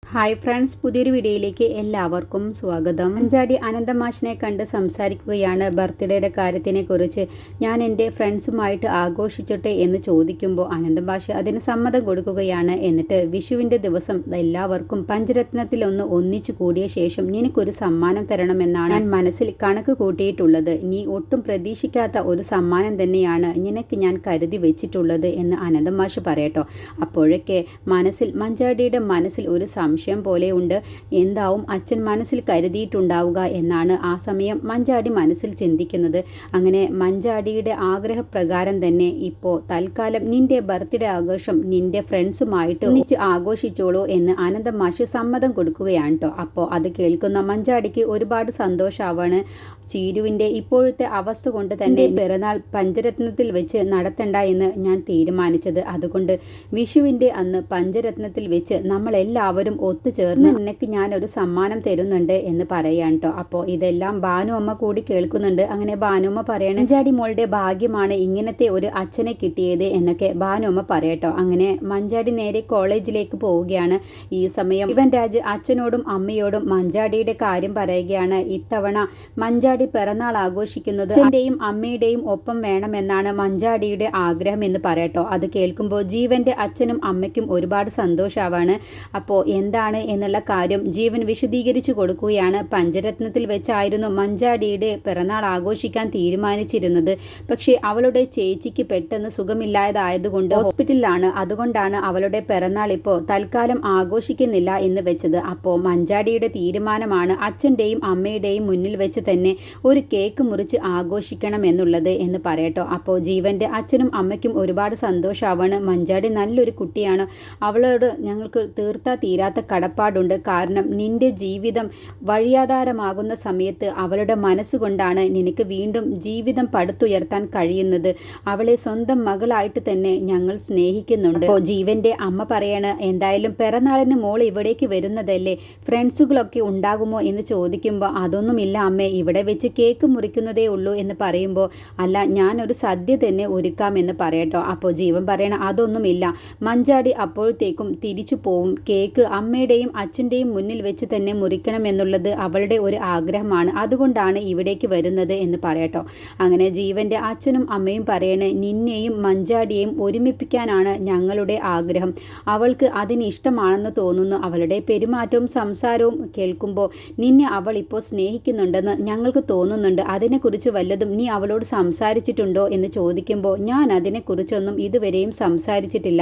Hi friends, പുതിയൊരു വീഡിയോയിലേക്ക് എല്ലാവർക്കും സ്വാഗതം. മഞ്ചാടി അനന്തമാഷിനെ കണ്ട് സംസാരിക്കുകയാണ് ബർത്ത്ഡേയുടെ കാര്യത്തിനെ കുറിച്ച്. ഞാൻ എൻ്റെ ഫ്രണ്ട്സുമായിട്ട് ആഘോഷിച്ചോട്ടെ എന്ന് ചോദിക്കുമ്പോൾ അനന്തമാഷ് അതിന് സമ്മതം കൊടുക്കുകയാണ്. എന്നിട്ട് വിഷുവിൻ്റെ ദിവസം എല്ലാവർക്കും പഞ്ചരത്നത്തിലൊന്ന് ഒന്നിച്ചു കൂടിയ ശേഷം നിനക്കൊരു സമ്മാനം തരണമെന്നാണ് ഞാൻ മനസ്സിൽ കണക്ക് കൂട്ടിയിട്ടുള്ളത്. നീ ഒട്ടും പ്രതീക്ഷിക്കാത്ത ഒരു സമ്മാനം തന്നെയാണ് നിനക്ക് ഞാൻ കരുതി വെച്ചിട്ടുള്ളത് എന്ന് അനന്തമാഷ് പറയട്ടോ. അപ്പോഴൊക്കെ മഞ്ചാടിയുടെ മനസ്സിൽ ഒരു സംശയം പോലെയുണ്ട്. എന്താവും അച്ഛൻ മനസ്സിൽ കരുതിയിട്ടുണ്ടാവുക എന്നാണ് ആ സമയം മഞ്ചാടി മനസ്സിൽ ചിന്തിക്കുന്നത്. അങ്ങനെ മഞ്ചാടിയുടെ ആഗ്രഹപ്രകാരം തന്നെ ഇപ്പോൾ തൽക്കാലം നിന്റെ ബർത്ത്ഡേ ആഘോഷം നിന്റെ ഫ്രണ്ട്സുമായിട്ട് ഒന്നിച്ച് ആഘോഷിച്ചോളൂ എന്ന് ആനന്ദമാഷ് സമ്മതം കൊടുക്കുകയാണ് കേട്ടോ. അപ്പോൾ അത് കേൾക്കുന്ന മഞ്ചാടിക്ക് ഒരുപാട് സന്തോഷമാവാണ്. ചീരുവിൻ്റെ ഇപ്പോഴത്തെ അവസ്ഥ കൊണ്ട് തന്നെ പിറന്നാൾ പഞ്ചരത്നത്തിൽ വെച്ച് നടത്തണ്ട എന്ന് ഞാൻ തീരുമാനിച്ചത്. അതുകൊണ്ട് വിഷുവിൻ്റെ അന്ന് പഞ്ചരത്നത്തിൽ വെച്ച് നമ്മളെല്ലാവരും ഒത്തുചേർന്ന് നിനക്ക് ഞാനൊരു സമ്മാനം തരുന്നുണ്ട് എന്ന് പറയാൻ കേട്ടോ. അപ്പോൾ ഇതെല്ലാം ഭാനുഅമ്മ കൂടി കേൾക്കുന്നുണ്ട്. അങ്ങനെ ഭാനുഅമ്മ പറയണം, മഞ്ചാടി മോളുടെ ഭാഗ്യമാണ് ഇങ്ങനത്തെ ഒരു അച്ഛനെ കിട്ടിയത് എന്നൊക്കെ ഭാനുഅമ്മ പറയട്ടോ. അങ്ങനെ മഞ്ചാടി നേരെ കോളേജിലേക്ക് പോവുകയാണ്. ഈ സമയം ഇവൻ രാജ് അച്ഛനോടും അമ്മയോടും മഞ്ചാടിയുടെ കാര്യം പറയുകയാണ്. ഇത്തവണ മഞ്ചാടി പിറന്നാൾ ആഘോഷിക്കുന്നത് അച്ഛൻ്റെയും അമ്മയുടെയും ഒപ്പം വേണമെന്നാണ് മഞ്ചാടിയുടെ ആഗ്രഹം എന്ന് പറയട്ടോ. അത് കേൾക്കുമ്പോൾ ജീവന്റെ അച്ഛനും അമ്മയ്ക്കും ഒരുപാട് സന്തോഷമാവാണ്. അപ്പോൾ എന്താണ് എന്നുള്ള കാര്യം ജീവൻ വിശദീകരിച്ചു കൊടുക്കുകയാണ്. പഞ്ചരത്നത്തിൽ വെച്ചായിരുന്നു മഞ്ചാടിയുടെ പിറന്നാൾ ആഘോഷിക്കാൻ തീരുമാനിച്ചിരുന്നത്. പക്ഷേ അവളുടെ ചേച്ചിക്ക് പെട്ടെന്ന് സുഖമില്ലാതായതുകൊണ്ട് ഹോസ്പിറ്റലിലാണ്. അതുകൊണ്ടാണ് അവളുടെ പിറന്നാൾ ഇപ്പോൾ തൽക്കാലം ആഘോഷിക്കുന്നില്ല എന്ന് വെച്ചത്. അപ്പോൾ മഞ്ചാടിയുടെ തീരുമാനമാണ് അച്ഛൻ്റെയും അമ്മയുടെയും മുന്നിൽ വെച്ച് തന്നെ ഒരു കേക്ക് മുറിച്ച് ആഘോഷിക്കണം എന്നുള്ളത് എന്ന് പറയട്ടോ. അപ്പോൾ ജീവന്റെ അച്ഛനും അമ്മയ്ക്കും ഒരുപാട് സന്തോഷമാവാണ്. മഞ്ചാടി നല്ലൊരു കുട്ടിയാണ്. അവളോട് ഞങ്ങൾക്ക് തീരാത്ത കടപ്പാടുണ്ട്. കാരണം നിന്റെ ജീവിതം വഴിയാധാരമാകുന്ന സമയത്ത് അവളുടെ മനസ്സുകൊണ്ടാണ് നിനക്ക് വീണ്ടും ജീവിതം പടുത്തുയർത്താൻ കഴിയുന്നത്. അവളെ സ്വന്തം മകളായിട്ട് തന്നെ ഞങ്ങൾ സ്നേഹിക്കുന്നുണ്ട്. അപ്പോൾ ജീവന്റെ അമ്മ പറയാണ്, എന്തായാലും പിറന്നാളിന് മോൾ ഇവിടേക്ക് വരുന്നതല്ലേ, ഫ്രണ്ട്സുകളൊക്കെ ഉണ്ടാകുമോ എന്ന് ചോദിക്കുമ്പോൾ അതൊന്നുമില്ല അമ്മേ, ഇവിടെ വെച്ച് കേക്ക് മുറിക്കുന്നതേ ഉള്ളൂ എന്ന് പറയുമ്പോൾ അല്ല ഞാനൊരു സദ്യ തന്നെ ഒരുക്കാം എന്ന് പറയട്ടോ. അപ്പോൾ ജീവൻ പറയണം, അതൊന്നുമില്ല, മഞ്ചാടി അപ്പോഴത്തേക്കും തിരിച്ചു പോവും. കേക്ക് അമ്മയുടെയും അച്ഛൻ്റെയും മുന്നിൽ വെച്ച് തന്നെ മുറിക്കണം എന്നുള്ളത് അവളുടെ ഒരു ആഗ്രഹമാണ്. അതുകൊണ്ടാണ് ഇവിടേക്ക് വരുന്നത് എന്ന് പറയട്ടോ. അങ്ങനെ ജീവന്റെ അച്ഛനും അമ്മയും പറയണേ, നിന്നെയും മഞ്ചാടിയെയും ഒരുമിപ്പിക്കാനാണ് ഞങ്ങളുടെ ആഗ്രഹം. അവൾക്ക് അതിന് ഇഷ്ടമാണെന്ന് തോന്നുന്നു. അവളുടെ പെരുമാറ്റവും സംസാരവും കേൾക്കുമ്പോൾ നിന്നെ അവൾ ഇപ്പോൾ സ്നേഹിക്കുന്നുണ്ടെന്ന് ഞങ്ങൾക്ക് തോന്നുന്നുണ്ട്. അതിനെക്കുറിച്ച് വല്ലതും നീ അവളോട് സംസാരിച്ചിട്ടുണ്ടോ എന്ന് ചോദിക്കുമ്പോൾ ഞാൻ അതിനെക്കുറിച്ചൊന്നും ഇതുവരെയും സംസാരിച്ചിട്ടില്ല.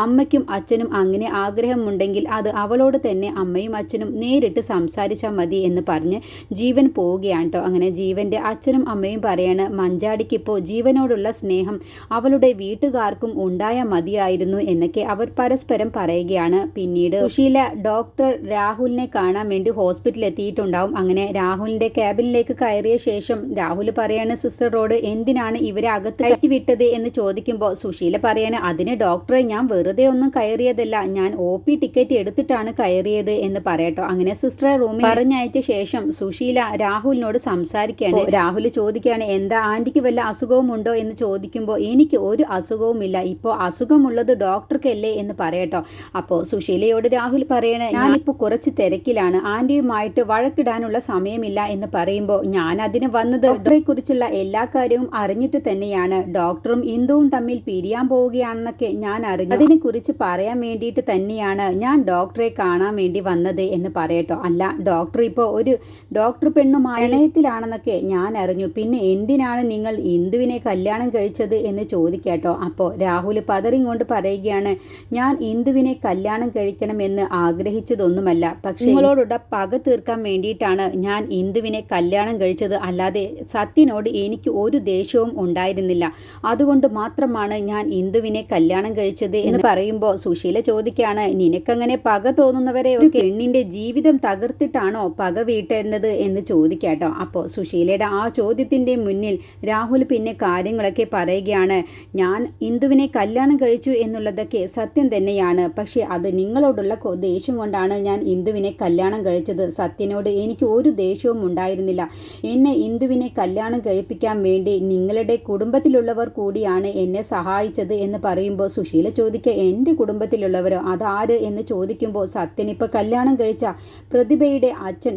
അമ്മയ്ക്കും അച്ഛനും അങ്ങനെ ആഗ്രഹമുണ്ടെങ്കിൽ അത് അവളോട് തന്നെ അമ്മയും അച്ഛനും നേരിട്ട് സംസാരിച്ചാൽ മതി എന്ന് പറഞ്ഞ് ജീവൻ പോവുകയാണ് കേട്ടോ. അങ്ങനെ ജീവന്റെ അച്ഛനും അമ്മയും പറയാണ്, മഞ്ചാടിക്കിപ്പോൾ ജീവനോടുള്ള സ്നേഹം അവളുടെ വീട്ടുകാർക്കും ഉണ്ടായാൽ മതിയായിരുന്നു എന്നൊക്കെ അവർ പരസ്പരം പറയുകയാണ്. പിന്നീട് സുശീല ഡോക്ടർ രാഹുലിനെ കാണാൻ വേണ്ടി ഹോസ്പിറ്റലിൽ എത്തിയിട്ടുണ്ടാവും. അങ്ങനെ രാഹുലിന്റെ ക്യാബിനിലേക്ക് കയറിയ ശേഷം രാഹുൽ പറയാണ് സിസ്റ്ററോട് എന്തിനാണ് ഇവരെ അകത്ത് കയറ്റി വിട്ടത് എന്ന് ചോദിക്കുമ്പോൾ സുശീല പറയാണ്, അതിന് ഡോക്ടറെ ഞാൻ വെറുതെ ഒന്നും കയറിയതല്ല, ഞാൻ OP ടിക്കറ്റ് എടുത്തിട്ടാണ് കയറിയത് എന്ന് പറയട്ടോ. അങ്ങനെ സിസ്റ്ററെ റൂമിൽ പറഞ്ഞയച്ച ശേഷം സുശീല രാഹുലിനോട് സംസാരിക്കുകയാണ്. രാഹുൽ ചോദിക്കുകയാണ്, എന്താ ആന്റിക്ക് വല്ല അസുഖവും ഉണ്ടോ എന്ന് ചോദിക്കുമ്പോൾ എനിക്ക് ഒരു അസുഖവുമില്ല, ഇപ്പോൾ അസുഖമുള്ളത് ഡോക്ടർക്കല്ലേ എന്ന് പറയട്ടോ. അപ്പോൾ സുശീലയോട് രാഹുൽ പറയണേ, ഞാനിപ്പോൾ കുറച്ച് തിരക്കിലാണ്, ആന്റിയുമായിട്ട് വഴക്കിടാനുള്ള സമയമില്ല എന്ന് പറയുമ്പോൾ ഞാൻ അതിന് വന്നത് ഡോക്ടറെ കുറിച്ചുള്ള എല്ലാ കാര്യവും അറിഞ്ഞിട്ട് തന്നെയാണ്. ഡോക്ടറും ഇന്ദുവും തമ്മിൽ പിരിയാൻ പോവുകയാണെന്നൊക്കെ ഞാൻ അറിഞ്ഞു. അതിനെക്കുറിച്ച് പറയാൻ വേണ്ടിയിട്ട് തന്നെയാണ് ഞാൻ ഡോക്ടറെ കാണാൻ വേണ്ടി വന്നത് എന്ന് പറയട്ടോ. അല്ല, ഡോക്ടർ ഇപ്പോൾ ഒരു ഡോക്ടർ പെണ്ണുമായി പ്രണയത്തിലാണെന്നൊക്കെ ഞാൻ അറിഞ്ഞു, പിന്നെ എന്തിനാണ് നിങ്ങൾ ഇന്ദുവിനെ കല്യാണം കഴിച്ചത് എന്ന് ചോദിക്കാട്ടോ. അപ്പോൾ രാഹുൽ പതറിങ്ങോണ്ട് പറയുകയാണ്, ഞാൻ ഇന്ദുവിനെ കല്യാണം കഴിക്കണമെന്ന് ആഗ്രഹിച്ചതൊന്നുമല്ല, പക്ഷേ നിങ്ങളോടുള്ള പക തീർക്കാൻ വേണ്ടിയിട്ടാണ് ഞാൻ ഇന്ദുവിനെ കല്യാണം കഴിച്ചത്. അല്ലാതെ സത്യനോട് എനിക്ക് ഒരു ദേഷ്യവും ഉണ്ടായിരുന്നില്ല. അതുകൊണ്ട് മാത്രമാണ് ഞാൻ ഇന്ദുവിനെ കല്യാണം കഴിച്ചത് എന്ന് പറയുമ്പോൾ സുശീല ചോദിക്കുകയാണ്, നിനക്കങ്ങനെ പക തോന്നുന്നവരെ ഒരു പെണ്ണിന്റെ ജീവിതം തകർത്തിട്ടാണോ പക വീട്ടേണ്ടത് എന്ന് ചോദിക്കാട്ടോ. അപ്പോൾ സുശീലയുടെ ആ ചോദ്യത്തിന്റെ മുന്നിൽ രാഹുൽ പിന്നെ കാര്യങ്ങളൊക്കെ പറയുകയാണ്, ഞാൻ ഇന്ദുവിനെ കല്യാണം കഴിച്ചു എന്നുള്ളതൊക്കെ സത്യം തന്നെയാണ്, പക്ഷേ അത് നിങ്ങളോടുള്ള ദേഷ്യം കൊണ്ടാണ് ഞാൻ ഇന്ദുവിനെ കല്യാണം കഴിച്ചത്. സത്യനോട് എനിക്ക് ഒരു ദേഷ്യവും ഉണ്ടായിരുന്നില്ല. എന്നെ ഇന്ദുവിനെ കല്യാണം കഴിപ്പിക്കാൻ വേണ്ടി നിങ്ങളുടെ കുടുംബത്തിലുള്ളവർ കൂടിയാണ് എന്നെ സഹായിച്ചത് എന്ന് പറയുമ്പോൾ സുശീല ചോദിക്കുക, എൻ്റെ കുടുംബത്തിലുള്ളവരോ, അതാര് എന്ന് ചോദിക്കുമ്പോൾ സത്യൻ ഇപ്പോൾ കല്യാണം കഴിച്ച പ്രതിഭയുടെ അച്ഛൻ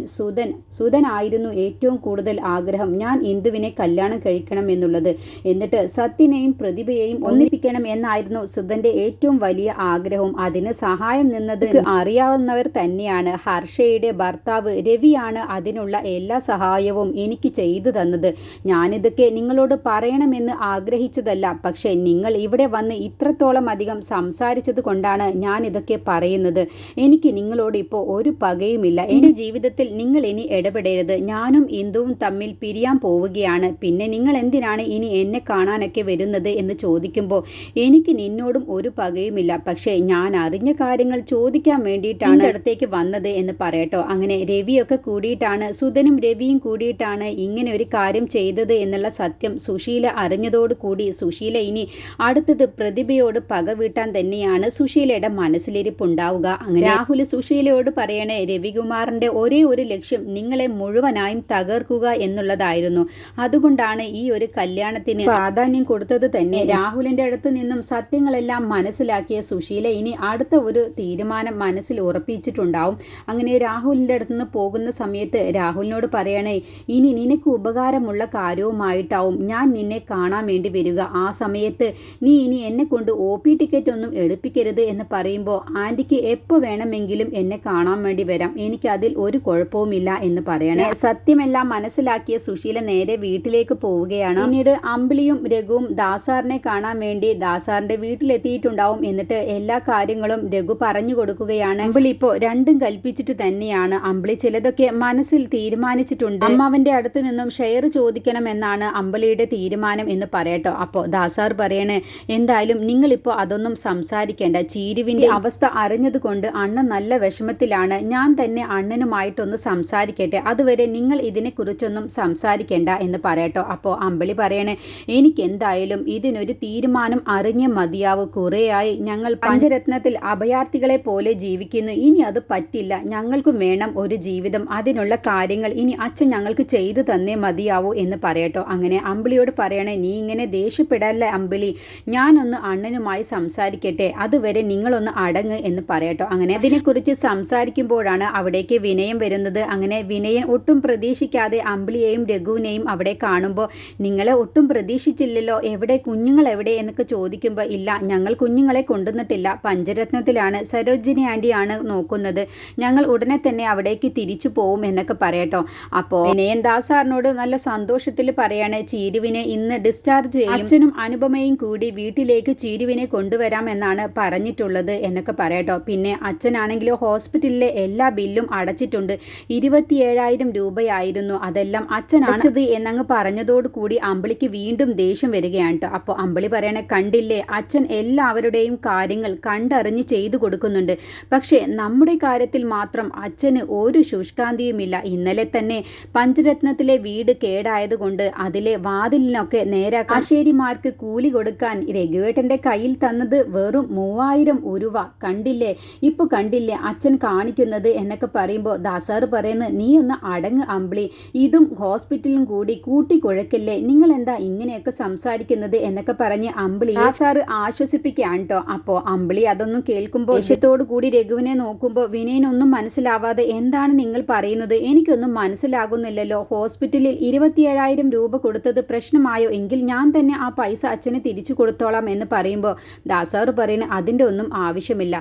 സുധനായിരുന്നു ഏറ്റവും കൂടുതൽ ആഗ്രഹം ഞാൻ ഇന്ദുവിനെ കല്യാണം കഴിക്കണം എന്നുള്ളത്. എന്നിട്ട് സത്യനെയും പ്രതിഭയെയും ഒന്നിപ്പിക്കണം എന്നായിരുന്നു സുധന്റെ ഏറ്റവും വലിയ ആഗ്രഹവും. അതിന് സഹായം നിന്നത് അറിയാവുന്നവർ തന്നെയാണ്. ഹർഷയുടെ ഭർത്താവ് രവിയാണ് അതിനുള്ള എല്ലാ സഹായവും എനിക്ക് ചെയ്തു തന്നത്. ഞാനിതൊക്കെ നിങ്ങളോട് പറയണമെന്ന് ആഗ്രഹിച്ചതല്ല, പക്ഷേ നിങ്ങൾ ഇവിടെ വന്ന് ഇത്രത്തോളം അധികം സംസാരിച്ചത് കൊണ്ടാണ് ഞാൻ ഇതൊക്കെ പറയുന്നത്. എനിക്ക് നിങ്ങളോട് ഇപ്പോൾ ഒരു പകയുമില്ല. എൻ്റെ ജീവിതത്തിൽ നിങ്ങൾ ഇനി ഇടപെടരുത്. ഞാനും ഇന്ദുവും തമ്മിൽ പിരിയാൻ പോവുകയാണ്. പിന്നെ നിങ്ങൾ എന്തിനാണ് ഇനി എന്നെ കാണാനൊക്കെ വരുന്നത് എന്ന് ചോദിക്കുമ്പോൾ എനിക്ക് നിന്നോടും ഒരു പകയുമില്ല, പക്ഷേ ഞാൻ അറിഞ്ഞ കാര്യങ്ങൾ ചോദിക്കാൻ വേണ്ടിയിട്ടാണ് അടുത്തേക്ക് വന്നത് എന്ന് പറയട്ടോ. അങ്ങനെ രവിയൊക്കെ കൂടിയിട്ടാണ്, സുധനും രവിയും കൂടിയിട്ടാണ് ഇങ്ങനെ ഒരു കാര്യം ചെയ്തത് എന്നുള്ള സത്യം സുശീല അറിഞ്ഞതോടുകൂടി സുശീല ഇനി അടുത്തത് പ്രതിഭയോട് പക വീട്ടാൻ തന്നെയാണ് സുശീലയുടെ മനസ്സിലിരിപ്പുണ്ടാവുക. അങ്ങനെ രാഹുൽ സുശീലയോട് പറയണേ, രവികുമാറിന്റെ ഒരേ ഒരു ലക്ഷ്യം നിങ്ങളെ മുഴുവനായും തകർക്കുക എന്നുള്ളതായിരുന്നു. അതുകൊണ്ടാണ് ഈ ഒരു കല്യാണത്തിന് പ്രാധാന്യം കൊടുത്തത് തന്നെ. രാഹുലിന്റെ അടുത്ത് നിന്നും സത്യങ്ങളെല്ലാം മനസ്സിലാക്കിയ സുശീല ഇനി അടുത്ത ഒരു തീരുമാനം മനസ്സിൽ ഉറപ്പിച്ചിട്ടുണ്ടാവും. അങ്ങനെ രാഹുലിന്റെ അടുത്ത് നിന്ന് പോകുന്ന സമയത്ത് രാഹുലിനോട് പറയണേ, ഇനി നിനക്ക് ഉപകാരമുള്ള കാര്യവുമായിട്ടാവും ഞാൻ നിന്നെ കാണാൻ വേണ്ടി വരിക. ആ സമയത്ത് നീ ഇനി എന്നെ കൊണ്ട് OP ടിക്കറ്റ് ഒന്നും എടുപ്പിക്കരുത് എന്ന് പറയുമ്പോൾ ആൻറ്റിക്ക് എപ്പോൾ വേണമെങ്കിലും എന്നെ കാണാൻ വേണ്ടി വരാം, എനിക്ക് അതിൽ ഒരു കുഴപ്പവുമില്ല എന്ന് പറയണേ. സത്യമെല്ലാം മനസ്സിലാക്കിയ സുശീല നേരെ വീട്ടിലേക്ക് പോവുകയാണ്. പിന്നീട് അമ്പിളിയും രഘുവും ദാസാറിനെ കാണാൻ വേണ്ടി ദാസാറിന്റെ വീട്ടിലെത്തിയിട്ടുണ്ടാവും. എന്നിട്ട് എല്ലാ കാര്യങ്ങളും രഘു പറഞ്ഞു കൊടുക്കുകയാണ്. അമ്പിളി ഇപ്പോൾ രണ്ടും കൽപ്പിച്ചിട്ട് തന്നെയാണ്. അമ്പിളി ചിലതൊക്കെ മനസ്സിൽ തീരുമാനിച്ചിട്ടുണ്ട്. അമ്മാവന്റെ അടുത്ത് നിന്നും ഷെയർ ചോദിക്കണമെന്നാണ് അമ്പിളിയുടെ തീരുമാനം എന്ന് പറയട്ടോ. അപ്പോൾ ദാസാർ പറയണേ, എന്തായാലും നിങ്ങളിപ്പോൾ അതൊന്നും സംസാരിക്കേണ്ട. ചീരുവിന്റെ അവസ്ഥ അറിഞ്ഞതുകൊണ്ട് അണ്ണൻ നല്ല വിഷമത്തിലാണ്. ഞാൻ തന്നെ അണ്ണനുമായിട്ടൊന്ന് സംസാരിക്കട്ടെ, അതുവരെ നിങ്ങൾ ഇതിനെക്കുറിച്ചൊന്നും സംസാരിക്കേണ്ട എന്ന് പറയട്ടോ. അപ്പോൾ അമ്പിളി പറയണേ, എനിക്ക് എന്തായാലും ഇതിനൊരു തീരുമാനം അറിഞ്ഞേ മതിയാവും. കുറേയായി ഞങ്ങൾ പഞ്ചരത്നത്തിൽ അഭയാർത്ഥികളെ പോലെ ജീവിക്കുന്നു. ഇനി അത് പറ്റില്ല. ഞങ്ങൾക്കും വേണം ഒരു ജീവിതം. അതിനുള്ള കാര്യങ്ങൾ ഇനി അച്ഛൻ ഞങ്ങൾക്ക് ചെയ്തു തന്നേ മതിയാവൂ എന്ന് പറയട്ടോ. അങ്ങനെ അമ്പിളിയോട് പറയണേ, നീ ഇങ്ങനെ ദേഷ്യപ്പെടല്ലേ അമ്പിളി, ഞാനൊന്ന് അണ്ണനുമായി സംസാരിക്കട്ടെ, അതുവരെ നിങ്ങളൊന്ന് അടങ്ങ് എന്ന് പറയട്ടോ. അങ്ങനെ അതിനെക്കുറിച്ച് സംസാരിക്കുമ്പോഴാണ് അവിടേക്ക് വിനയം വരുന്നത്. അങ്ങനെ വിനയൻ ഒട്ടും പ്രതീക്ഷിക്കാതെ അമ്പിളിയെയും രഘുവിനെയും അവിടെ കാണുമ്പോൾ, നിങ്ങളെ ഒട്ടും പ്രതീക്ഷിച്ചില്ലല്ലോ, എവിടെ കുഞ്ഞുങ്ങൾ എവിടെ എന്നൊക്കെ ചോദിക്കുമ്പോൾ, ഇല്ല ഞങ്ങൾ കുഞ്ഞുങ്ങളെ കൊണ്ടുവന്നിട്ടില്ല, പഞ്ചരത്നത്തിലാണ്, സരോജിനി ആൻറ്റിയാണ് നോക്കുന്നത്, ഞങ്ങൾ ഉടനെ തന്നെ അവിടേക്ക് തിരിച്ചു പോവും എന്നൊക്കെ പറയട്ടോ. അപ്പോൾ വിനയൻ ദാസാറിനോട് നല്ല സന്തോഷത്തിൽ പറയാണ്, ചീരുവിനെ ഇന്ന് ഡിസ്ചാർജ് ചെയ്യും, അച്ഛനും അനുപമയും കൂടി വീട്ടിലേക്ക് ചീരുവിനെ കൊണ്ടുവരാം എന്നാണ് പറഞ്ഞിട്ടുള്ളത് എന്നൊക്കെ പറയട്ടോ. പിന്നെ അച്ഛനാണെങ്കിലോ ഹോസ്പിറ്റലിലെ എല്ലാ ബില്ലും അടച്ചിട്ടുണ്ട്, 27,000 രൂപയായിരുന്നു, അതെല്ലാം അച്ഛൻ അടച്ചത് എന്നങ്ങ് പറഞ്ഞതോടുകൂടി അമ്പിളിക്ക് വീണ്ടും ദേഷ്യം വരികയാണ് കേട്ടോ. അപ്പോൾ അമ്പിളി പറയണേ, കണ്ടില്ലേ അച്ഛൻ എല്ലാവരുടെയും കാര്യങ്ങൾ കണ്ടറിഞ്ഞ് ചെയ്തു കൊടുക്കുന്നുണ്ട്, പക്ഷേ നമ്മുടെ കാര്യത്തിൽ മാത്രം അച്ഛന് ഒരു ശുഷ്കാന്തിയുമില്ല. ഇന്നലെ തന്നെ പഞ്ചരത്നത്തിലെ വീട് കേടായതുകൊണ്ട് അതിലെ വാതിലിനൊക്കെ നേരെ കാശേരിമാർക്ക് കൂലി കൊടുക്കാൻ രഘുവേട്ടൻ്റെ കയ്യിൽ തന്നത് വെറും 3,000 രൂപ. കണ്ടില്ലേ ഇപ്പോൾ കണ്ടില്ലേ അച്ഛൻ കാണിക്കുന്നത് എന്നൊക്കെ പറയുമ്പോൾ ദാസാർ പറയുന്നത്, നീ ഒന്ന് അടങ്ങ് അമ്പിളി, ഇതും ഹോസ്പിറ്റലും കൂടി കൂട്ടിക്കുഴക്കല്ലേ, നിങ്ങൾ എന്താ ഇങ്ങനെയൊക്കെ സംസാരിക്കുന്നത് എന്നൊക്കെ പറഞ്ഞ് അമ്പിളി ദാസാർ ആശ്വസിപ്പിക്കുകയാണ് കേട്ടോ. അപ്പോൾ അമ്പിളി അതൊന്നും കേൾക്കുമ്പോൾ ദേഷ്യത്തോടു കൂടി രഘുവിനെ നോക്കുമ്പോൾ, വിനയനൊന്നും മനസ്സിലാവാതെ, എന്താണ് നിങ്ങൾ പറയുന്നത്, എനിക്കൊന്നും മനസ്സിലാകുന്നില്ലല്ലോ, ഹോസ്പിറ്റലിൽ 27,000 രൂപ കൊടുത്തത് പ്രശ്നമായോ, എങ്കിൽ ഞാൻ തന്നെ ആ പൈസ അച്ഛന് തിരിച്ചു കൊടുത്തോളാം എന്ന് പറയുമ്പോൾ ദാസാർ പറയുന്നത്, അതിൻ്റെ ഒന്നും ആവശ്യമില്ല,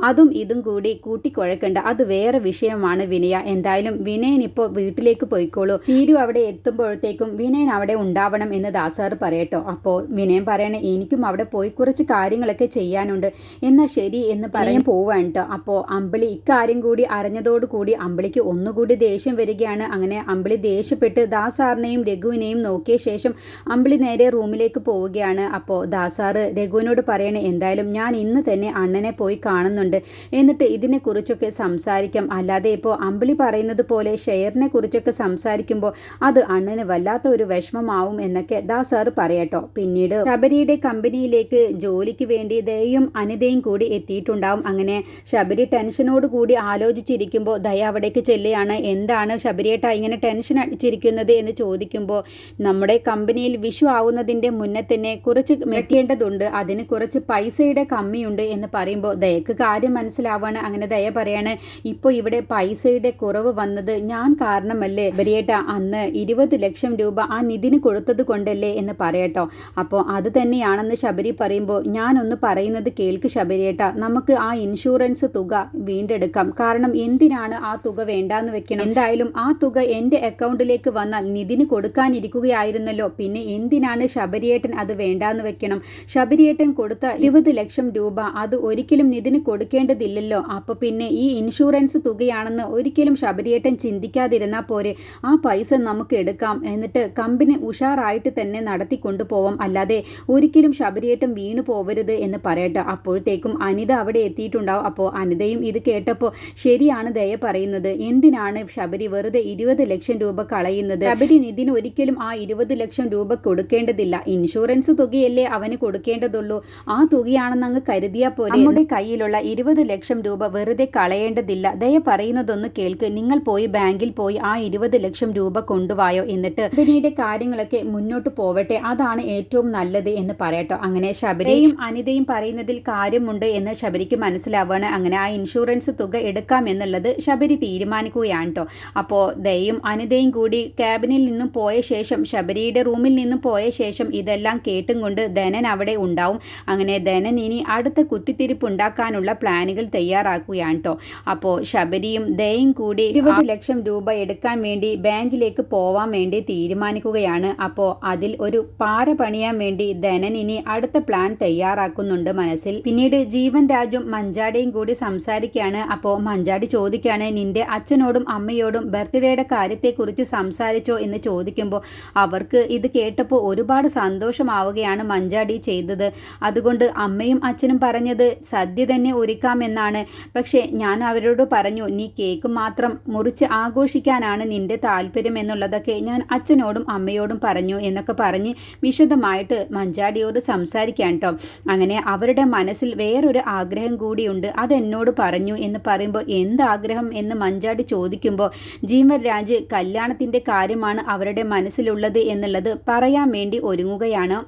അതും ഇതും കൂടി കൂട്ടിക്കുഴക്കണ്ട, അത് വേറെ വിഷയമാണ് വിനയ, എന്തായാലും വിനയൻ ഇപ്പോൾ വീട്ടിലേക്ക് പോയിക്കോളൂ, ചീരു അവിടെ എത്തുമ്പോഴത്തേക്കും വിനയൻ അവിടെ ഉണ്ടാവണം എന്ന് ദാസാർ പറയട്ടോ. അപ്പോൾ വിനയൻ പറയണേ, എനിക്കും അവിടെ പോയി കുറച്ച് കാര്യങ്ങളൊക്കെ ചെയ്യാനുണ്ട്, എന്നാൽ ശരി എന്ന് പറയാൻ പോവാൻ കേട്ടോ. അപ്പോൾ അമ്പിളി ഇക്കാര്യം കൂടി അറിഞ്ഞതോടുകൂടി അമ്പിളിക്ക് ഒന്നുകൂടി ദേഷ്യം വരികയാണ്. അങ്ങനെ അമ്പിളി ദേഷ്യപ്പെട്ട് ദാസാറിനെയും രഘുവിനെയും നോക്കിയ ശേഷം അമ്പിളി നേരെ റൂമിലേക്ക് പോവുകയാണ്. അപ്പോൾ ദാസാർ രഘുവിനോട് പറയണേ, എന്തായാലും ഞാൻ ഇന്ന് തന്നെ അണ്ണനെ പോയി കാണുന്നുണ്ട്, എന്നിട്ട് ഇതിനെക്കുറിച്ചൊക്കെ സംസാരിക്കാം, അല്ലാതെ ഇപ്പോൾ അമ്പിളി പറയുന്നത് പോലെ ഷെയറിനെ കുറിച്ചൊക്കെ സംസാരിക്കുമ്പോൾ അത് അണ്ണന് വല്ലാത്ത ഒരു വിഷമമാവും എന്നൊക്കെ ദാസാർ പറയട്ടോ. പിന്നീട് ശബരിയുടെ കമ്പനിയിലേക്ക് ജോലിക്ക് വേണ്ടി ദയയും അനിതയും കൂടി എത്തിയിട്ടുണ്ടാവും. അങ്ങനെ ശബരി ടെൻഷനോട് കൂടി ആലോചിച്ചിരിക്കുമ്പോൾ ദയ അവിടേക്ക് ചെല്ലുകയാണ്. എന്താണ് ശബരിയേട്ട ഇങ്ങനെ ടെൻഷൻ അടിച്ചിരിക്കുന്നത് എന്ന് ചോദിക്കുമ്പോൾ, നമ്മുടെ കമ്പനിയിൽ വിഷു ആവുന്നതിൻ്റെ മുന്നേ തന്നെ കുറച്ച് വെക്കേണ്ടതുണ്ട്, അതിന് കുറച്ച് പൈസയുടെ കമ്മിയുണ്ട് എന്ന് പറയുമ്പോൾ ദയക്ക് കാര്യം മനസ്സിലാവും. മനസ്സിലാവാണ്. അങ്ങനെ ദയ പറയാണ്, ഇപ്പോൾ ഇവിടെ പൈസയുടെ കുറവ് വന്നത് ഞാൻ കാരണമല്ലേ ശബരിയേട്ട, അന്ന് 20 ലക്ഷം രൂപ ആ നിധിന് കൊടുത്തത് കൊണ്ടല്ലേ എന്ന് പറയട്ടോ. അപ്പോൾ അത് തന്നെയാണെന്ന് ശബരി പറയുമ്പോൾ, ഞാനൊന്ന് പറയുന്നത് കേൾക്ക് ശബരിയേട്ട, നമുക്ക് ആ ഇൻഷുറൻസ് തുക വീണ്ടെടുക്കാം. കാരണം എന്തിനാണ് ആ തുക വേണ്ടാന്ന് വെക്കണം? എന്തായാലും ആ തുക എൻ്റെ അക്കൗണ്ടിലേക്ക് വന്നാൽ നിധിന് കൊടുക്കാനിരിക്കുകയായിരുന്നല്ലോ, പിന്നെ എന്തിനാണ് ശബരിയേട്ടൻ അത് വേണ്ടാന്ന് വെക്കണം? ശബരിയേട്ടൻ കൊടുത്ത 20 ലക്ഷം രൂപ അത് ഒരിക്കലും നിധിന് കൊടുക്കേണ്ടതില്ലല്ലോ. അപ്പോൾ പിന്നെ ഈ ഇൻഷുറൻസ് തുകയാണെന്ന് ഒരിക്കലും ശബരിയേട്ടൻ ചിന്തിക്കാതിരുന്നാൽ പോരെ? ആ പൈസ നമുക്ക് എടുക്കാം, എന്നിട്ട് കമ്പനി ഉഷാറായിട്ട് തന്നെ നടത്തിക്കൊണ്ടു പോവാം. അല്ലാതെ ഒരിക്കലും ശബരിയേട്ടൻ വീണു പോവരുത് എന്ന് പറയട്ടെ. അപ്പോഴത്തേക്കും അനിത അവിടെ എത്തിയിട്ടുണ്ടാവും. അപ്പോൾ അനിതയും ഇത് കേട്ടപ്പോൾ, ശരിയാണ് ദയ പറയുന്നത്, എന്തിനാണ് ശബരി വെറുതെ 20 ലക്ഷം രൂപ കളയുന്നത്? ശബരി നിധിന് ഒരിക്കലും ആ 20 ലക്ഷം രൂപ കൊടുക്കേണ്ടതില്ല. ഇൻഷുറൻസ് തുകയല്ലേ അവന് കൊടുക്കേണ്ടതുള്ളൂ. ആ തുകയാണെന്ന് അങ്ങ് കരുതിയാൽ പോലെ. നമ്മുടെ കയ്യിലുള്ള 20 ലക്ഷം രൂപ വെറുതെ കളയേണ്ടതില്ല. ദയ പറയുന്നതൊന്ന് കേൾക്ക്. നിങ്ങൾ പോയി ബാങ്കിൽ പോയി ആ 20 ലക്ഷം രൂപ കൊണ്ടുവായോ, എന്നിട്ട് ശബരിയുടെ കാര്യങ്ങളൊക്കെ മുന്നോട്ട് പോവട്ടെ, അതാണ് ഏറ്റവും നല്ലത് എന്ന് പറയട്ടോ. അങ്ങനെ ശബരിയും അനിതയും പറയുന്നതിൽ കാര്യമുണ്ട് എന്ന് ശബരിക്ക് മനസ്സിലാവാണ്. അങ്ങനെ ആ ഇൻഷുറൻസ് തുക എടുക്കാം എന്നുള്ളത് ശബരി തീരുമാനിക്കുകയാണ് കേട്ടോ. അപ്പോൾ ദയയും അനിതയും കൂടി ക്യാബിനിൽ നിന്നും പോയ ശേഷം, ശബരിയുടെ റൂമിൽ നിന്നും പോയ ശേഷം ഇതെല്ലാം കേട്ടും കൊണ്ട് ധനൻ അവിടെ ഉണ്ടാവും. അങ്ങനെ ധനൻ ഇനി അടുത്ത കുത്തിത്തിരിപ്പ് ഉണ്ടാക്കാനുള്ള പ്ലാനുകൾ തയ്യാറാക്കുകയാണ് കേട്ടോ. അപ്പോൾ ശബരിയും ദയയും കൂടി 20 ലക്ഷം രൂപ എടുക്കാൻ വേണ്ടി ബാങ്കിലേക്ക് പോവാൻ വേണ്ടി തീരുമാനിക്കുകയാണ്. അപ്പോൾ അതിൽ ഒരു പാര പണിയാൻ വേണ്ടി ധനൻ ഇനി അടുത്ത പ്ലാൻ തയ്യാറാക്കുന്നുണ്ട് മനസ്സിൽ. പിന്നീട് ജീവൻ രാജും മഞ്ചാടിയും കൂടി സംസാരിക്കുകയാണ്. അപ്പോൾ മഞ്ചാടി ചോദിക്കുകയാണ്, നിന്റെ അച്ഛനോടും അമ്മയോടും ബർത്ത്ഡേയുടെ കാര്യത്തെക്കുറിച്ച് സംസാരിച്ചോ എന്ന് ചോദിക്കുമ്പോൾ, അവർക്ക് ഇത് കേട്ടപ്പോൾ ഒരുപാട് സന്തോഷമാവുകയാണ് മഞ്ചാടി ചെയ്തത്. അതുകൊണ്ട് അമ്മയും അച്ഛനും പറഞ്ഞത് സദ്യ തന്നെ ഒരുക്കാമെന്നാണ്. പക്ഷേ ഞാൻ അവരോട് പറഞ്ഞു, നീ കേക്ക് മാത്രം മുറിച്ച് ആഘോഷിക്കാനാണ് നിന്റെ താല്പര്യം എന്നുള്ളതൊക്കെ ഞാൻ അച്ഛനോടും അമ്മയോടും പറഞ്ഞു എന്നൊക്കെ പറഞ്ഞ് വിശദമായിട്ട് മഞ്ചാടിയോട് സംസാരിക്കാൻ കേട്ടോ. അങ്ങനെ അവരുടെ മനസ്സിൽ വേറൊരു ആഗ്രഹം കൂടിയുണ്ട്, അതെന്നോട് പറഞ്ഞു എന്ന് പറയുമ്പോൾ, എന്താഗ്രഹം എന്ന് മഞ്ചാടി ചോദിക്കുമ്പോൾ, ജീവൻ രാജ് കല്യാണത്തിൻ്റെ കാര്യമാണ് അവരുടെ മനസ്സിലുള്ളത് എന്നുള്ളത് പറയാൻ വേണ്ടി ഒരുങ്ങുകയാണ്.